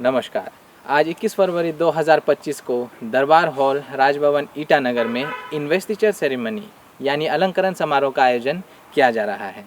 नमस्कार। आज 21 फरवरी 2025 को दरबार हॉल राजभवन ईटानगर में इन्वेस्टिचर सेरेमनी यानी अलंकरण समारोह का आयोजन किया जा रहा है।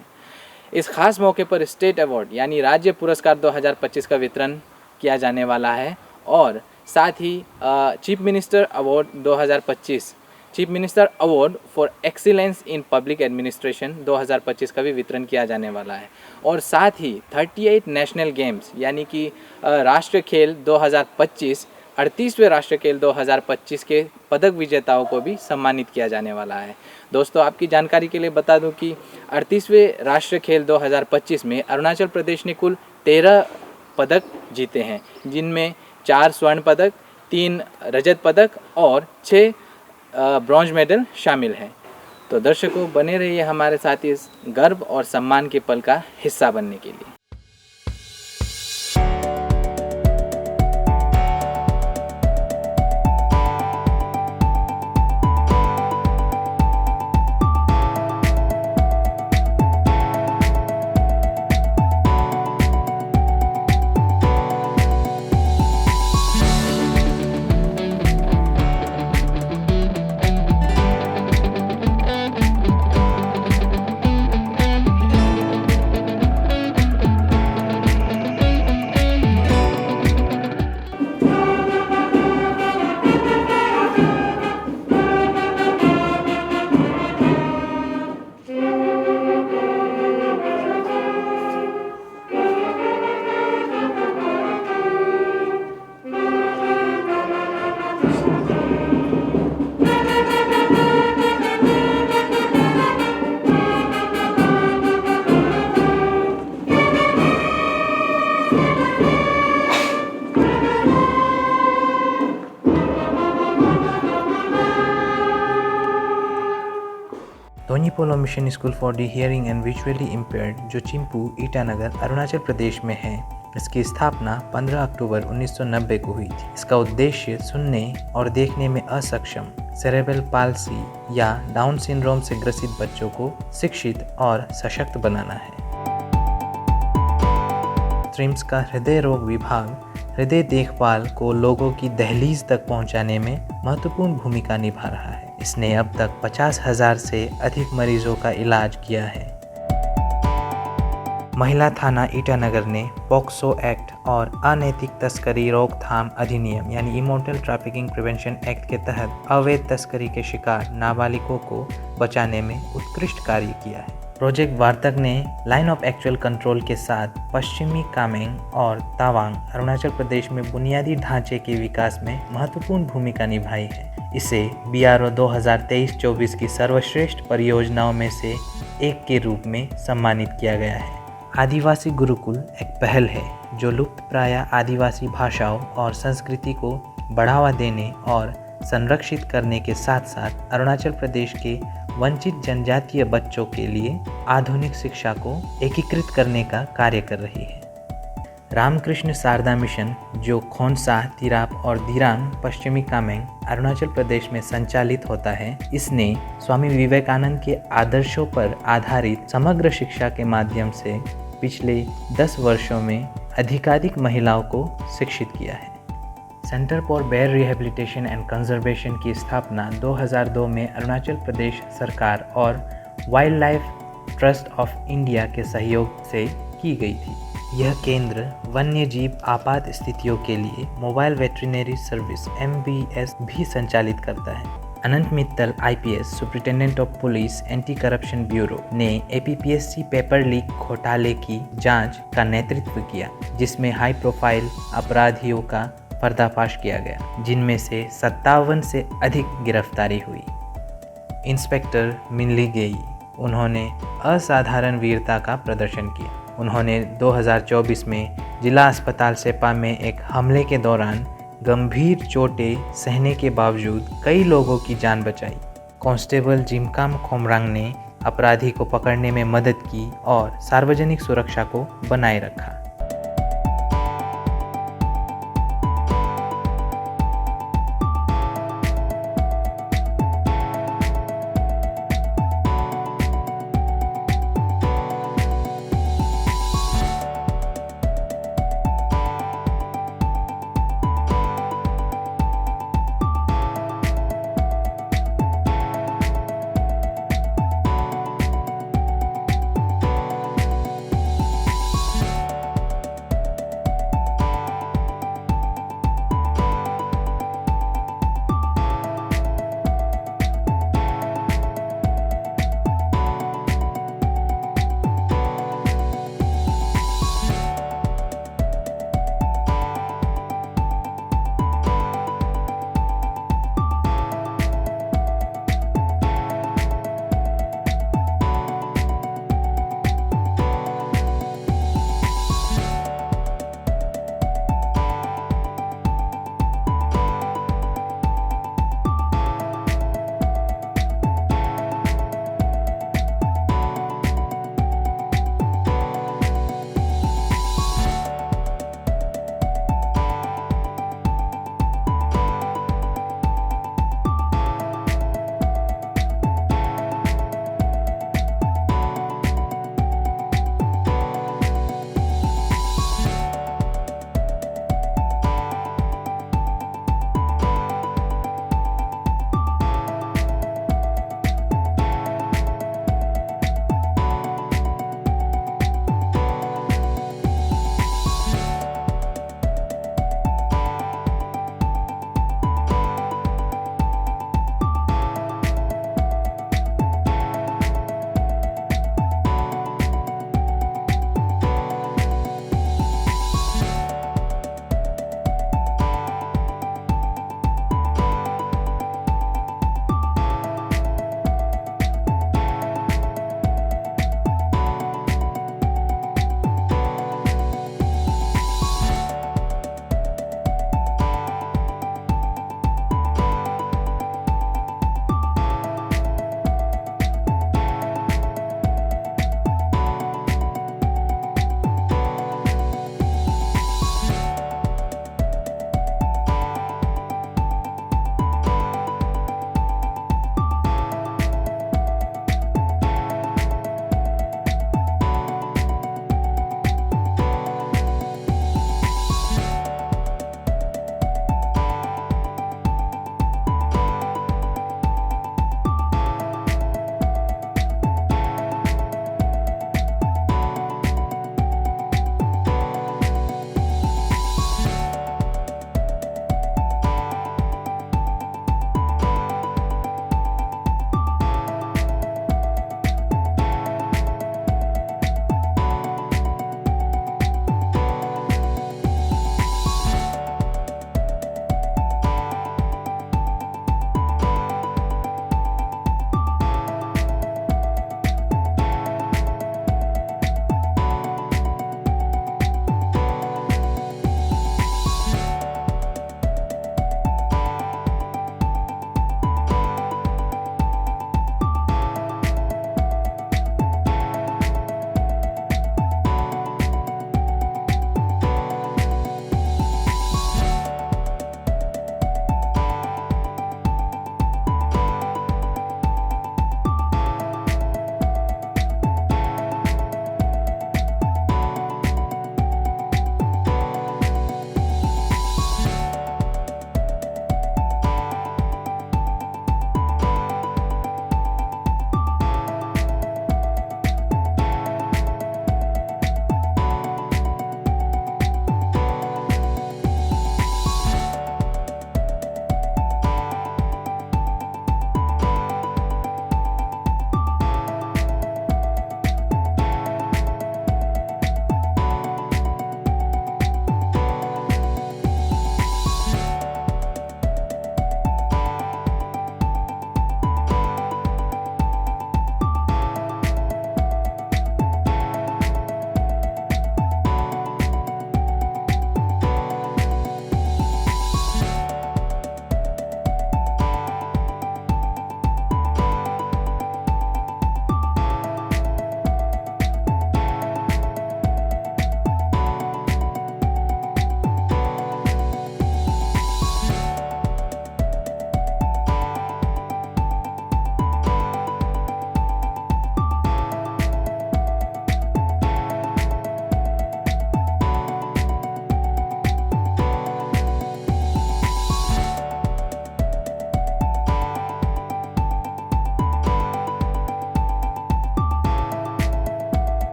इस खास मौके पर स्टेट अवार्ड यानी राज्य पुरस्कार 2025 का वितरण किया जाने वाला है और साथ ही chief minister award 2025 chief minister award for excellence in public administration 2025 का भी वितरण किया जाने वाला है और साथ ही 38 नेशनल गेम्स यानी कि राष्ट्रीय खेल 2025 38वें राष्ट्रीय खेल 2025 के पदक विजेताओं को भी सम्मानित किया जाने वाला है। दोस्तों, आपकी जानकारी के लिए बता दूं कि 38वें राष्ट्रीय खेल 2025 में अरुणाचल प्रदेश ने कुल 13 पदक जीते हैं, जिनमें 4 स्वर्ण पदक, 3 रजत पदक और 6 ब्रॉन्ज मेडल शामिल हैं। तो दर्शकों, बने रहिए हमारे साथ इस गर्व और सम्मान के पल का हिस्सा बनने के लिए। Donyipolo mission school for the hearing and visually impaired जो चिंपू ईटानगर अरुणाचल प्रदेश में है, इसकी स्थापना 15 अक्टूबर 1990 को हुई थी। इसका उद्देश्य सुनने और देखने में असक्षम, सेरेब्रल पाल्सी या डाउन सिंड्रोम से ग्रसित बच्चों को शिक्षित और सशक्त बनाना है। ट्रिम्स का हृदय रोग विभाग हृदय देखभाल को लोगों की दहलीज तक पहुंचाने में महत्वपूर्ण भूमिका निभा रहा है। इसने अब तक 50,000 से अधिक मरीजों का इलाज किया है। महिला थाना ईटानगर ने पॉक्सो एक्ट और अनैतिक तस्करी रोकथाम अधिनियम यानी इमोरटल ट्रैफिकिंग प्रिवेंशन एक्ट के तहत अवैध तस्करी के शिकार नाबालिगों को बचाने में उत्कृष्ट कार्य किया है। प्रोजेक्ट वार्तक ने लाइन ऑफ एक्चुअल कंट्रोल के साथ पश्चिमी कामेंग और तावांग अरुणाचल प्रदेश में बुनियादी ढांचे के विकास में महत्वपूर्ण भूमिका निभाई है। इसे BRO 2023-24 की सर्वश्रेष्ठ परियोजनाओं में से एक के रूप में सम्मानित किया गया है। आदिवासी गुरुकुल एक पहल है जो लुप्तप्राय आदिवासी भाषाओं और संस्कृति को बढ़ावा देने और संरक्षित करने के साथ साथ अरुणाचल प्रदेश के वंचित जनजातीय बच्चों के लिए आधुनिक शिक्षा को एकीकृत करने का कार्य कर रही है। रामकृष्ण शारदा मिशन जो खोंसा, तिराप और दिरांग पश्चिमी कामेंग अरुणाचल प्रदेश में संचालित होता है, इसने स्वामी विवेकानंद के आदर्शों पर आधारित समग्र शिक्षा के माध्यम से पिछले 10 वर्षों में अधिकाधिक महिलाओं को शिक्षित किया है। Centre for bear rehabilitation and conservation की स्थापना 2002 में अरुणाचल प्रदेश सरकार और wildlife trust of India के सहयोग से की गई थी। यह केंद्र वन्य जीव आपात स्थितियों के लिए मोबाइल वेटरिनरी सर्विस MVS भी संचालित करता है। Anant Mittal IPS superintendent of police anti corruption bureau ने APPSC पेपर लीक घोटाले की जांच का नेतृत्व किया, जिसमें हाई प्रोफाइल अपराधियों का पर्दाफाश किया गया, जिनमें से 57 से अधिक गिरफ्तारी हुई। इंस्पेक्टर मिनली गेई, उन्होंने असाधारण वीरता का प्रदर्शन किया। उन्होंने 2024 में जिला अस्पताल सेपा में एक हमले के दौरान गंभीर चोटें सहने के बावजूद कई लोगों की जान बचाई। कांस्टेबल जिमकाम खोमरांग ने अपराधी को पकड़ने में मदद की और सार्वजनिक सुरक्षा को बनाए रखा।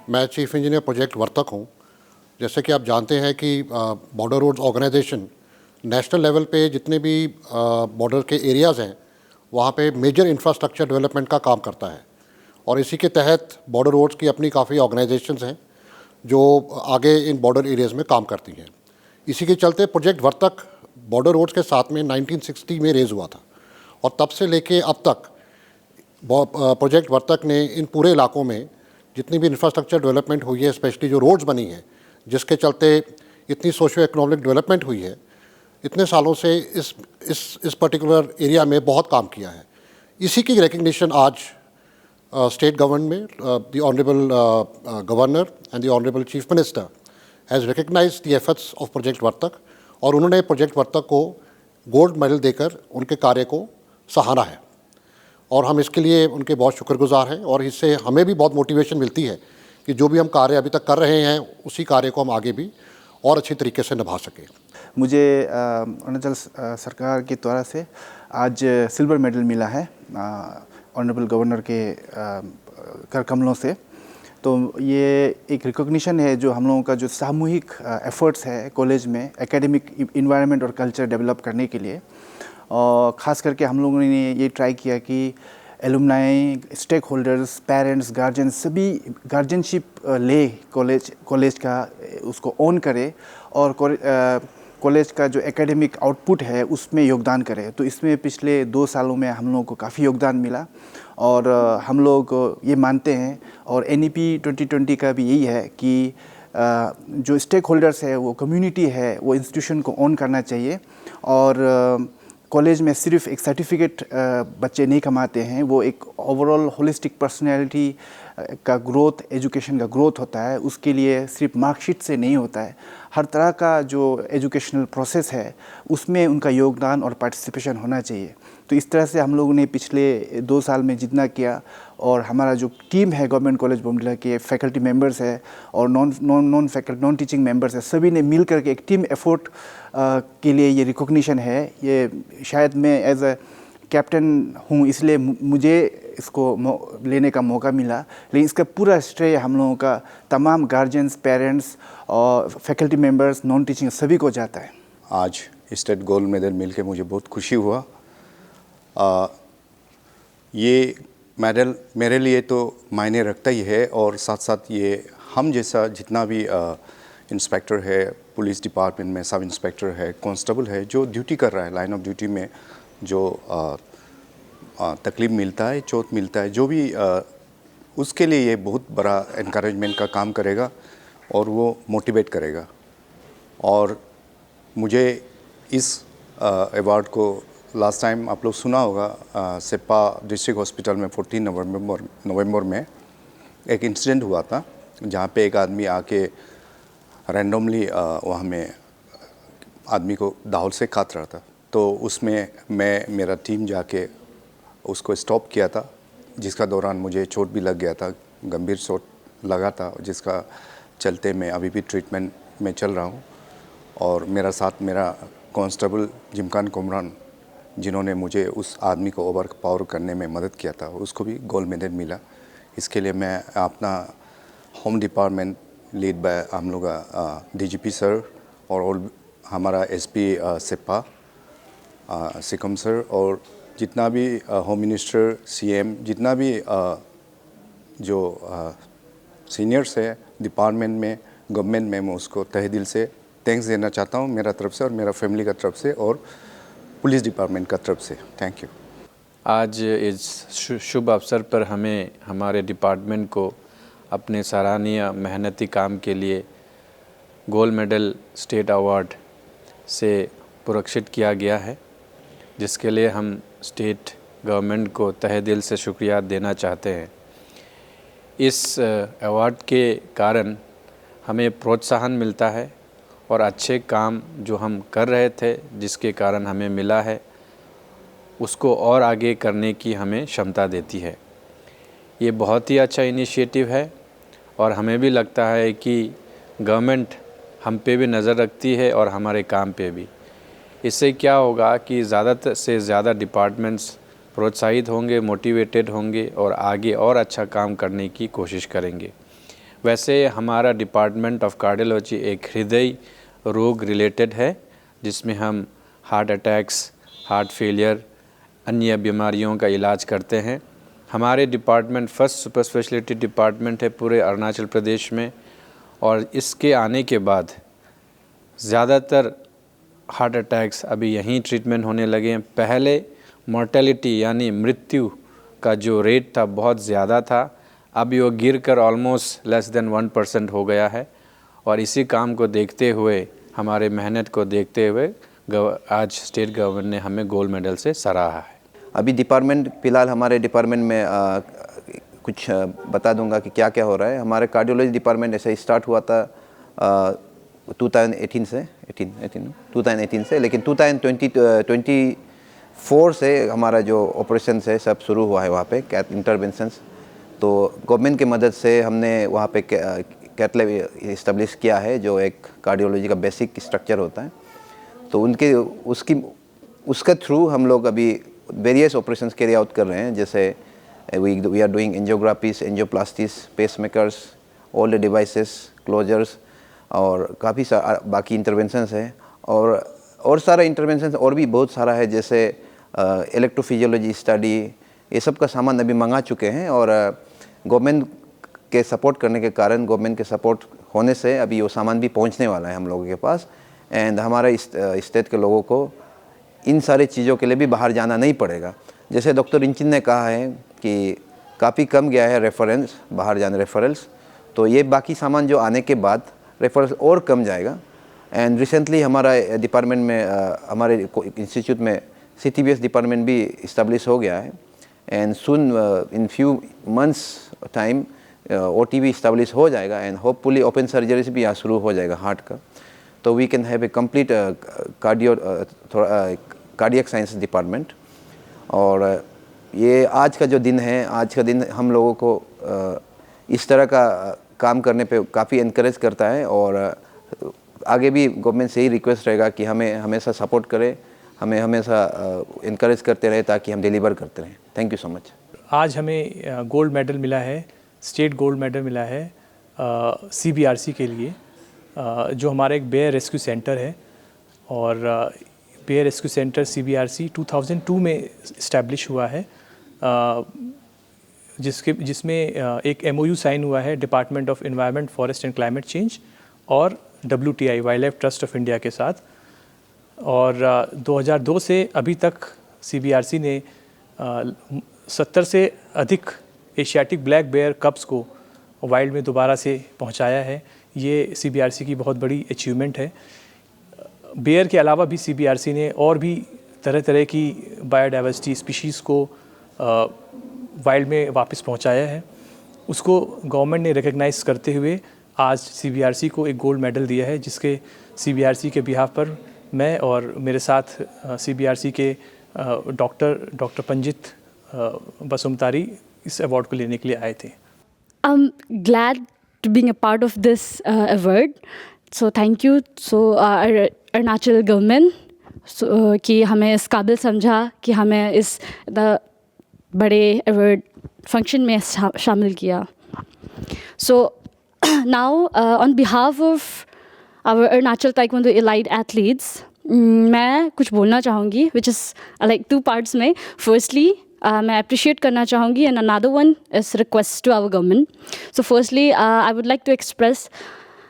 मैं चीफ इंजीनियर प्रोजेक्ट वर्तक हूँ। जैसे कि आप जानते हैं कि border roads organisation national level पे जितने भी बॉर्डर के एरियाज़ हैं वहाँ पे मेजर इंफ्रास्ट्रक्चर डेवलपमेंट का काम करता है, और इसी के तहत बॉर्डर रोड्स की अपनी काफ़ी ऑर्गेनाइजेशंस हैं जो आगे इन बॉर्डर एरियाज़ में काम करती हैं। इसी के चलते प्रोजेक्ट वर्तक बॉर्डर रोड्स के साथ में 1960 में रेज़ हुआ था, और तब से लेके अब तक प्रोजेक्ट वर्तक ने इन पूरे इलाकों में जितनी भी इंफ्रास्ट्रक्चर डेवलपमेंट हुई है, स्पेशली जो रोड्स बनी है जिसके चलते इतनी सोशो इकोनॉमिक डेवलपमेंट हुई है, इतने सालों से इस पर्टिकुलर एरिया में बहुत काम किया है। इसी की रिकग्निशन आज स्टेट गवर्नमेंट में the honourable governor and the honourable chief minister has recognised the efforts of project Vartak, और उन्होंने प्रोजेक्ट वर्तक को गोल्ड मेडल देकर उनके कार्य को सराहा है, और हम इसके लिए उनके बहुत शुक्रगुजार हैं। और इससे हमें भी बहुत मोटिवेशन मिलती है कि जो भी हम कार्य अभी तक कर रहे हैं उसी कार्य को हम आगे भी और अच्छी तरीके से निभा सकें। मुझे अरुणाचल सरकार के द्वारा से आज सिल्वर मेडल मिला है ऑनरेबल गवर्नर के कर कमलों से। तो ये एक रिकॉग्निशन है जो हम लोगों का जो सामूहिक एफर्ट्स है कॉलेज में एकेडमिक इन्वायरमेंट और कल्चर डेवलप करने के लिए, और ख़ास करके हम लोगों ने ये ट्राई किया कि alumni, stakeholders, parents, guardian सभी गार्जियनशिप ले कॉलेज का उसको ओन करे और कॉलेज का जो एकेडमिक आउटपुट है उसमें योगदान करे। तो इसमें पिछले 2 सालों में हम लोगों को काफ़ी योगदान मिला, और हम लोग ये मानते हैं, और NEP 2020 का भी यही है कि जो स्टेक होल्डर्स है, वो कम्युनिटी है, वो इंस्टीट्यूशन को ओन करना चाहिए। और कॉलेज में सिर्फ एक सर्टिफिकेट बच्चे नहीं कमाते हैं, वो एक ओवरऑल होलिस्टिक पर्सनैलिटी का ग्रोथ, एजुकेशन का ग्रोथ होता है। उसके लिए सिर्फ मार्कशीट से नहीं होता है, हर तरह का जो एजुकेशनल प्रोसेस है उसमें उनका योगदान और पार्टिसिपेशन होना चाहिए। तो इस तरह से हम लोगों ने पिछले 2 साल में जितना किया, और हमारा जो टीम है गवर्नमेंट कॉलेज बोमडिला के फैकल्टी मेंबर्स है और नॉन टीचिंग मेंबर्स है, सभी ने मिल करके एक टीम एफर्ट के लिए ये रिकॉग्निशन है। ये शायद मैं एज अ कैप्टन हूँ इसलिए मुझे इसको लेने का मौका मिला, लेकिन इसका पूरा श्रेय हम लोगों का तमाम गार्जियंस, पेरेंट्स और फैकल्टी मेंबर्स, नॉन टीचिंग सभी को जाता है। आज स्टेट गोल्ड मेडल मिल के मुझे बहुत खुशी हुआ। ये मेडल मेरे लिए तो मायने रखता ही है, और साथ साथ ये हम जैसा जितना भी इंस्पेक्टर है पुलिस डिपार्टमेंट में, सब इंस्पेक्टर है, कांस्टेबल है, जो ड्यूटी कर रहा है लाइन ऑफ ड्यूटी में, जो तकलीफ मिलता है, चोट मिलता है, जो भी उसके लिए ये बहुत बड़ा एनकरेजमेंट का काम करेगा और वो मोटिवेट करेगा। और मुझे इस अवार्ड को लास्ट टाइम आप लोग सुना होगा, सेप्पा डिस्ट्रिक्ट हॉस्पिटल में 14 नवंबर में एक इंसिडेंट हुआ था, जहाँ पे एक आदमी आके रैंडमली वहाँ में आदमी को दाहुल से काट रहा था। तो उसमें मेरा टीम जाके उसको स्टॉप किया था, जिसका दौरान मुझे चोट भी लग गया था, गंभीर चोट लगा था, जिसका चलते मैं अभी भी ट्रीटमेंट में चल रहा हूँ। और मेरा साथ मेरा कांस्टेबल जिमकान कुमरान, जिन्होंने मुझे उस आदमी को ओवर पावर करने में मदद किया था, उसको भी गोल्ड मेडल मिला। इसके लिए मैं अपना होम डिपार्टमेंट लीड बाय हम लोग DGP सर और हमारा SP सेप्पा सिकम सर, और जितना भी होम मिनिस्टर, CM, जितना भी जो सीनियर्स है डिपार्टमेंट में, गवर्नमेंट में, मैं उसको तहे दिल से थैंक्स देना चाहता हूँ, मेरा तरफ से और मेरा फैमिली का तरफ से और पुलिस डिपार्टमेंट का तरफ से। Thank you. आज इस शुभ अवसर पर हमें हमारे डिपार्टमेंट को अपने सराहनीय मेहनती काम के लिए गोल्ड मेडल स्टेट अवार्ड से पुरस्कृत किया गया है, जिसके लिए हम स्टेट गवर्नमेंट को तहे दिल से शुक्रिया देना चाहते हैं। इस अवार्ड के कारण हमें प्रोत्साहन मिलता है और अच्छे काम जो हम कर रहे थे, जिसके कारण हमें मिला है, उसको और आगे करने की हमें क्षमता देती है। ये बहुत ही अच्छा इनिशिएटिव है, और हमें भी लगता है कि गवर्नमेंट हम पे भी नज़र रखती है और हमारे काम पे भी। इससे क्या होगा कि ज़्यादा से ज़्यादा डिपार्टमेंट्स प्रोत्साहित होंगे, मोटिवेटेड होंगे और आगे और अच्छा काम करने की कोशिश करेंगे। वैसे हमारा डिपार्टमेंट ऑफ कार्डियोलॉजी एक हृदय रोग रिलेटेड है, जिसमें हम हार्ट अटैक्स, हार्ट फेलियर, अन्य बीमारियों का इलाज करते हैं। हमारे department first super speciality department है पूरे अरुणाचल प्रदेश में, और इसके आने के बाद ज़्यादातर हार्ट अटैक्स अभी यहीं ट्रीटमेंट होने लगे हैं। पहले मोर्टेलिटी यानी मृत्यु का जो रेट था बहुत ज़्यादा था, अभी वो गिर कर ऑलमोस्ट लेस देन 1% हो गया है। और इसी काम को देखते हुए, हमारे मेहनत को देखते हुए आज स्टेट गवर्नमेंट ने हमें गोल्ड मेडल से सराहा है। अभी डिपार्टमेंट फ़िलहाल हमारे डिपार्टमेंट में कुछ बता दूंगा कि क्या क्या हो रहा है। हमारे कार्डियोलॉजी डिपार्टमेंट ऐसे स्टार्ट हुआ था 2018 से, लेकिन 2024 से हमारा जो ऑपरेशन है सब शुरू हुआ है वहाँ पे इंटरवेंशंस। तो गवर्नमेंट की मदद से हमने वहाँ पे कैथ लैब इस्टेब्लिश किया है, जो एक कार्डियोलॉजी का बेसिक स्ट्रक्चर होता है। तो उसके थ्रू हम लोग अभी वेरियस ऑपरेशंस कैरी आउट कर रहे हैं, जैसे we are doing angiographies, angioplasties, pacemakers, all the devices, closures, और काफ़ी बाकी इंटरवेंशंस है। और सारा इंटरवेंशंस और भी बहुत सारा है, जैसे इलेक्ट्रोफिजियोलॉजी स्टडी, ये सब का सामान अभी मंगा चुके हैं। और गवर्नमेंट के सपोर्ट करने के कारण, गवर्नमेंट के सपोर्ट होने से अभी वो सामान भी पहुंचने वाला है हम लोगों के पास। एंड हमारे स्टेट के लोगों को इन सारी चीज़ों के लिए भी बाहर जाना नहीं पड़ेगा। जैसे डॉक्टर इंचिन ने कहा है कि काफ़ी कम गया है रेफरेंस, बाहर जाने रेफरल्स, तो ये बाकी सामान जो आने के बाद रेफरल्स और कम जाएगा। एंड रिसेंटली हमारा डिपार्टमेंट में हमारे इंस्टीट्यूट में CTBS डिपार्टमेंट भी इस्टेब्लिश हो गया है। And soon in few months time OT भी इस्टेब्लिश हो जाएगा, एंड होपफुली ओपन सर्जरीज भी यहाँ शुरू हो जाएगा हार्ट का। तो we can have a complete cardiac science department. और ये आज का जो दिन है, आज का दिन हम लोगों को इस तरह का काम करने पे काफ़ी इनकरेज करता है। और आगे भी गवर्नमेंट से ही रिक्वेस्ट रहेगा कि हमें हमेशा सपोर्ट करे, हमें हमेशा इनकरेज करते रहे, ताकि हम डिलीवर करते रहें। Thank you so much. आज हमें गोल्ड मेडल मिला है, स्टेट गोल्ड मेडल मिला है CBRC के लिए, जो हमारा एक बेयर रेस्क्यू सेंटर है। और बेयर रेस्क्यू सेंटर CBRC 2002 में इस्टेब्लिश हुआ है, जिसमें एक MOU साइन हुआ है department of environment, forest and climate change और WTI wild life trust of India के साथ। और 2002 से अभी तक CBRC ने 70 से अधिक एशियाटिक ब्लैक बेयर कप्स को वाइल्ड में दोबारा से पहुंचाया है। ये CBRC की बहुत बड़ी अचीवमेंट है। बेयर के अलावा भी CBRC ने और भी तरह तरह की बायोडाइवर्सिटी स्पीशीज़ को वाइल्ड में वापस पहुंचाया है। उसको गवर्नमेंट ने रिकग्नाइज़ करते हुए आज CBRC को एक गोल्ड मेडल दिया है, जिसके CBRC के बिहाफ पर मैं और मेरे साथ CBRC के डॉक्टर पंजित बसुमतारी इस अवार्ड को लेने के लिए आए थे। I'm glad to being a part of this award. So thank you. So Arunachal government कि हमें इस काबिल समझा कि हमें इस बड़े अवार्ड फंक्शन में शामिल किया। So now on behalf of our Arunachal Taekwondo elite athletes, मैं कुछ बोलना चाहूँगी, which is like two parts में. Firstly, मैं appreciate करना चाहूँगी, and another one is request to our government. So firstly, I would like to express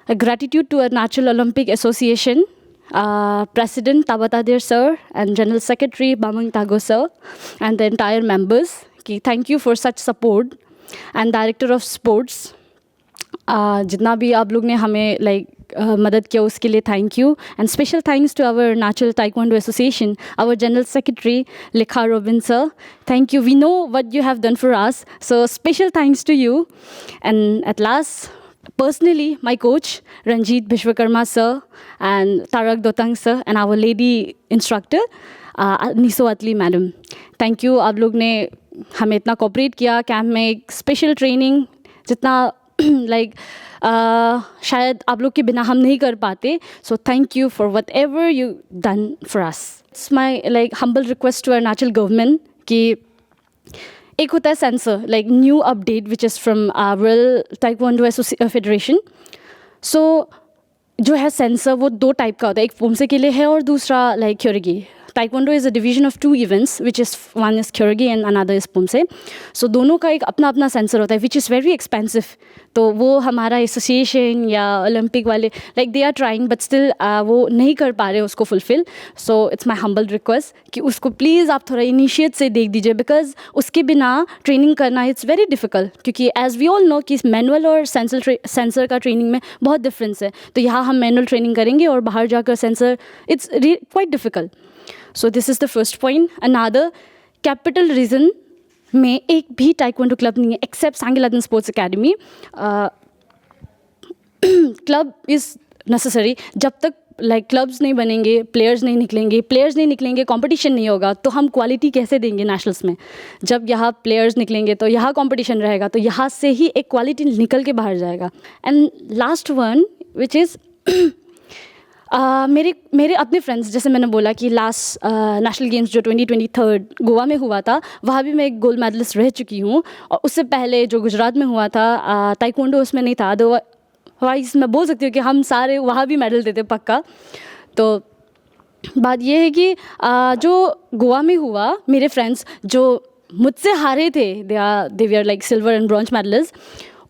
a gratitude to Arunachal Olympic Association, President Tabatadir sir and General Secretary Bamang Tago sir and the entire members. कि thank you for such support, and Director of Sports, जितना भी आप लोग ने हमें मदद किया उसके लिए thank you. And special thanks to our Arunachal taekwondo association, our general secretary Likha Robin sir, thank you, we know what you have done for us, so special thanks to you. And at last, personally, my coach Ranjit Bishwakarma sir and Tarak Dotang sir and our lady instructor Niso Atli madam, thank you। आप लोग ने हमें इतना cooperate किया camp में, एक special training जितना शायद आप लोग के बिना हम नहीं कर पाते। So thank you for whatever you done for us. It's my humble request to Arunachal government कि एक होता है sensor, like new update which is from world taekwondo federation. So जो है सेंसर वो 2 टाइप का होता है, एक पोमसे के लिए है और दूसरा like क्योरिगी. Taekwondo is a division of 2 events, which is one is Kyorygi and another is Pumse. So दोनों का एक अपना अपना सेंसर होता है, which is very expensive. तो वो हमारा एसोसिएशन या ओलंपिक वाले like they are trying but still वो नहीं कर पा रहे उसको fulfil. So it's my humble request कि उसको प्लीज़ आप थोड़ा इनिशिएट से देख दीजिए, बिकॉज उसके बिना ट्रेनिंग करना इट्स वेरी डिफ़िकल्ट. क्योंकि एज वी ऑल नो कि मैनुअल और सेंसर का ट्रेनिंग में बहुत डिफरेंस है. तो यहाँ हम मैनुअल ट्रेनिंग करेंगे और बाहर जाकर sensor, it's quite difficult. So this is the first point. Another capital reason में एक भी taekwondo club नहीं है except Sangiladhan Sports Academy. Club is necessary. जब तक like clubs नहीं बनेंगे, players नहीं निकलेंगे, competition नहीं होगा, तो हम quality कैसे देंगे nationals में? जब यहाँ players निकलेंगे तो यहाँ competition रहेगा, तो यहाँ से ही एक quality निकल के बाहर जाएगा. And last one which is मेरे अपने फ्रेंड्स, जैसे मैंने बोला कि लास्ट नेशनल गेम्स जो 2023 गोवा में हुआ था, वहाँ भी मैं एक गोल्ड मेडलिस्ट रह चुकी हूँ. और उससे पहले जो गुजरात में हुआ था ताइक्वांडो, उसमें नहीं था. अदरवाइज मैं बोल सकती हूँ कि हम सारे वहाँ भी मेडल देते पक्का. तो बात ये है कि जो गोवा में हुआ, मेरे फ्रेंड्स जो मुझसे हारे थे, they were like silver and bronze medallist,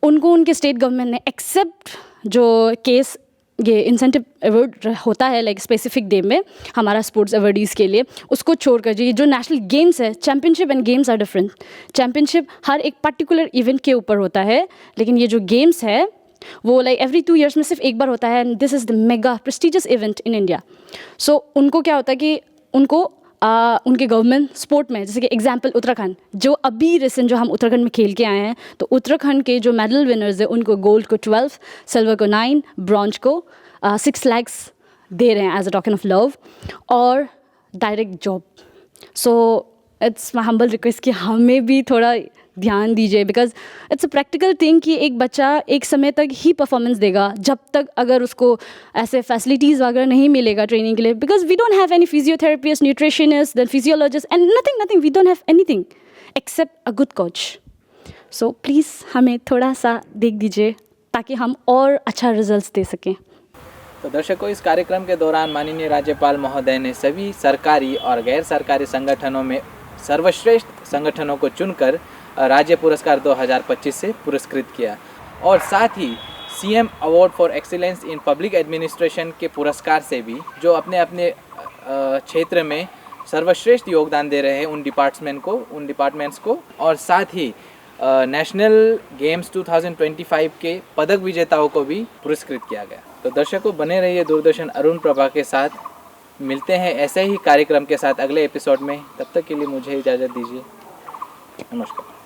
उनको उनके स्टेट गवर्नमेंट ने एक्सेप्ट जो केस ये इंसेंटिव अवार्ड होता है लाइक स्पेसिफिक डे में हमारा स्पोर्ट्स अवार्डीज़ के लिए, उसको छोड़कर जो ये जो नेशनल गेम्स है, championship and games are different. Championship हर एक पर्टिकुलर इवेंट के ऊपर होता है, लेकिन ये जो गेम्स है वो लाइक एवरी 2 years में सिर्फ एक बार होता है. And this is the mega prestigious event in India. So उनको क्या होता है कि उनको उनके गवर्नमेंट स्पोर्ट में, जैसे कि एग्जांपल उत्तराखंड, जो अभी रिसेंट जो हम उत्तराखंड में खेल के आए हैं, तो उत्तराखंड के जो मेडल विनर्स हैं उनको गोल्ड को 12, सिल्वर को 9, ब्रॉन्ज को 6 lakhs दे रहे हैं as a token of love और direct job. So it's my humble request कि हमें भी थोड़ा ध्यान दीजिए, because it's a practical thing कि एक बच्चा एक समय तक ही परफॉर्मेंस देगा जब तक अगर उसको ऐसे फैसिलिटीज़ वगैरह नहीं मिलेगा ट्रेनिंग के लिए. Because we don't have any physiotherapist, nutritionist, then physiologist and nothing. We don't have anything except a good coach. So please हमें थोड़ा सा देख दीजिए ताकि हम और अच्छा रिजल्ट दे सकें. तो दर्शकों, इस कार्यक्रम के दौरान माननीय राज्यपाल महोदय ने सभी सरकारी और गैर सरकारी संगठनों में सर्वश्रेष्ठ संगठनों को चुनकर राज्य पुरस्कार 2025 से पुरस्कृत किया और साथ ही CM award for excellence in public administration के पुरस्कार से भी जो अपने अपने क्षेत्र में सर्वश्रेष्ठ योगदान दे रहे हैं उन डिपार्टमेंट्स को और साथ ही नेशनल गेम्स 2025 के पदक विजेताओं को भी पुरस्कृत किया गया. तो दर्शकों, बने रहिए दूरदर्शन अरुण प्रभा के साथ. मिलते हैं ऐसे ही कार्यक्रम के साथ अगले एपिसोड में. तब तक के लिए मुझे इजाज़त दीजिए. नमस्कार.